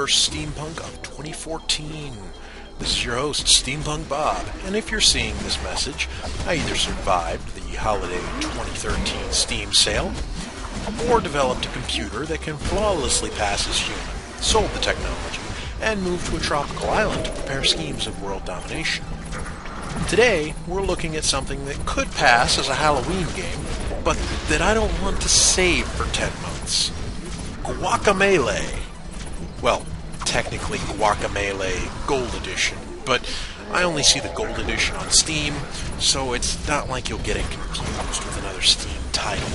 first Steampunk of 2014. This is your host, SteamPunk Bob, and if you're seeing this message, I either survived the holiday 2013 Steam sale, or developed a computer that can flawlessly pass as human, sold the technology, and moved to a tropical island to prepare schemes of world domination. Today, we're looking at something that could pass as a Halloween game, but that I don't want to save for 10 months. Guacamelee. Well, technically Guacamelee Gold Edition, but I only see the Gold Edition on Steam, so it's not like you'll get it confused with another Steam title.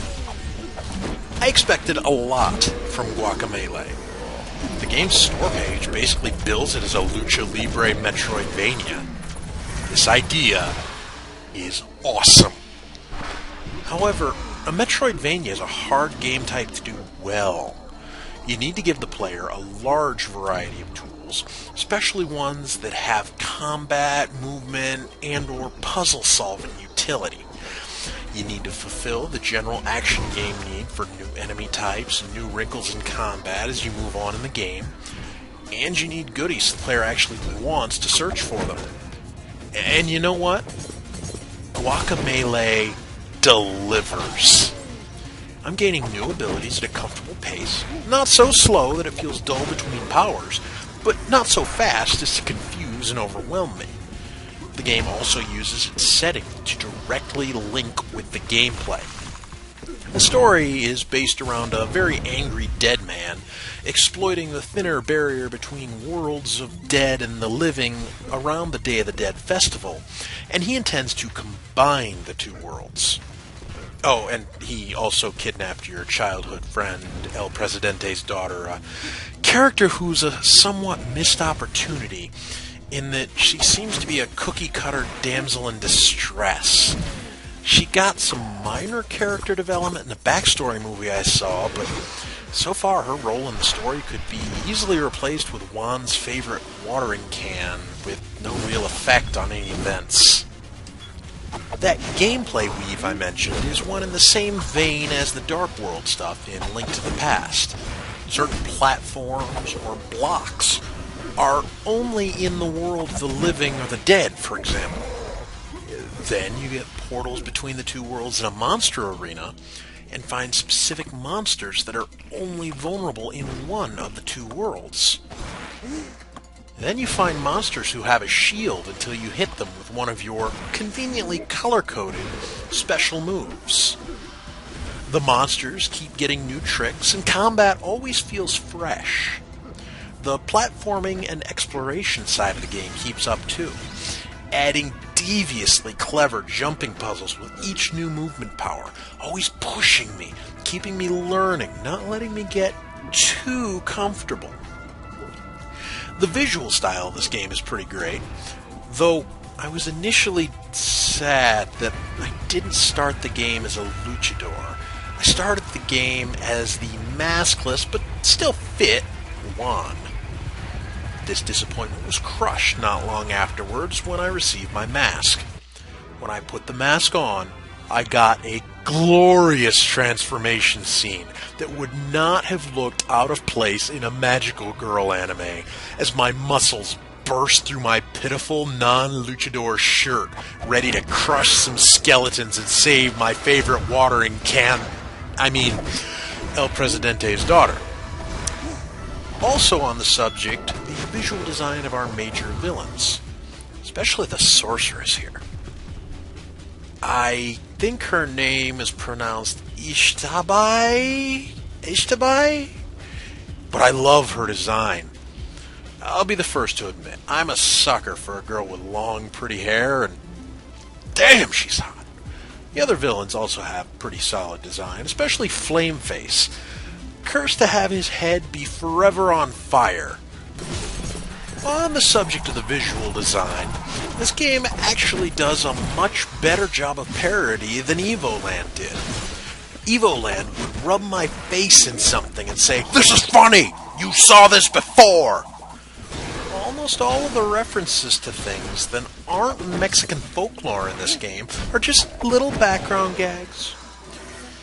I expected a lot from Guacamelee. The game's store page basically bills it as a Lucha Libre Metroidvania. This idea is awesome. However, a Metroidvania is a hard game type to do well. You need to give the player a large variety of tools, especially ones that have combat, movement, and/or puzzle-solving utility. You need to fulfill the general action game need for new enemy types and new wrinkles in combat as you move on in the game, and you need goodies the player actually wants to search for them. And you know what? Guacamelee delivers. I'm gaining new abilities at a comfortable pace, not so slow that it feels dull between powers, but not so fast as to confuse and overwhelm me. The game also uses its setting to directly link with the gameplay. The story is based around a very angry dead man exploiting the thinner barrier between worlds of dead and the living around the Day of the Dead festival, and he intends to combine the two worlds. Oh, and he also kidnapped your childhood friend, El Presidente's daughter, a character who's a somewhat missed opportunity in that she seems to be a cookie-cutter damsel in distress. She got some minor character development in the backstory movie I saw, but so far her role in the story could be easily replaced with Juan's favorite watering can with no real effect on any events. That gameplay weave I mentioned is one in the same vein as the Dark World stuff in Link to the Past. Certain platforms or blocks are only in the world of the living or the dead, for example. Then you get portals between the two worlds in a monster arena and find specific monsters that are only vulnerable in one of the two worlds. Then you find monsters who have a shield until you hit them with one of your conveniently color-coded special moves. The monsters keep getting new tricks, and combat always feels fresh. The platforming and exploration side of the game keeps up too, adding deviously clever jumping puzzles with each new movement power, always pushing me, keeping me learning, not letting me get too comfortable. The visual style of this game is pretty great, though I was initially sad that I didn't start the game as a luchador. I started the game as the maskless but still fit Juan. This disappointment was crushed not long afterwards when I received my mask. When I put the mask on, I got a glorious transformation scene that would not have looked out of place in a magical girl anime, as my muscles burst through my pitiful non-luchador shirt, ready to crush some skeletons and save my favorite watering can... El Presidente's daughter. Also on the subject, the visual design of our major villains, especially the sorceress here. I think her name is pronounced Ishtabai, but I love her design. I'll be the first to admit, I'm a sucker for a girl with long, pretty hair, and damn, she's hot. The other villains also have pretty solid design, especially Flameface. Cursed to have his head be forever on fire. On the subject of the visual design, this game actually does a much better job of parody than Evoland did. Evoland would rub my face in something and say, "This is funny! You saw this before!" Almost all of the references to things that aren't Mexican folklore in this game are just little background gags.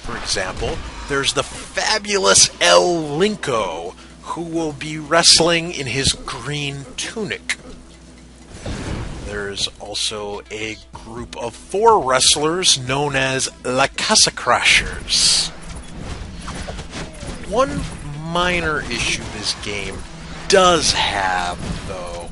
For example, there's the fabulous El Linko, who will be wrestling in his green tunic. There's also a group of 4 wrestlers known as La Casa Crashers. One minor issue this game does have, though.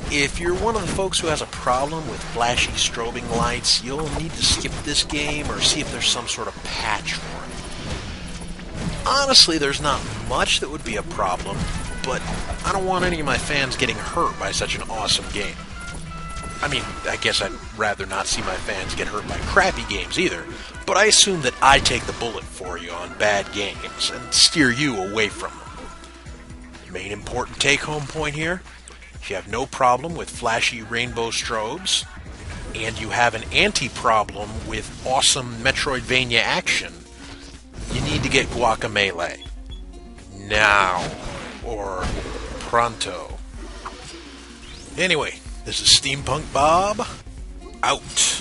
If you're one of the folks who has a problem with flashy strobing lights, you'll need to skip this game or see if there's some sort of patch for it. Honestly, there's not much that would be a problem, but I don't want any of my fans getting hurt by such an awesome game. I mean, I guess I'd rather not see my fans get hurt by crappy games either, but I assume that I take the bullet for you on bad games and steer you away from them. Main important take-home point here: if you have no problem with flashy rainbow strobes, and you have an anti-problem with awesome Metroidvania action, you need to get Guacamelee. Now. Or pronto. Anyway, this is SteamPunk Bob, out.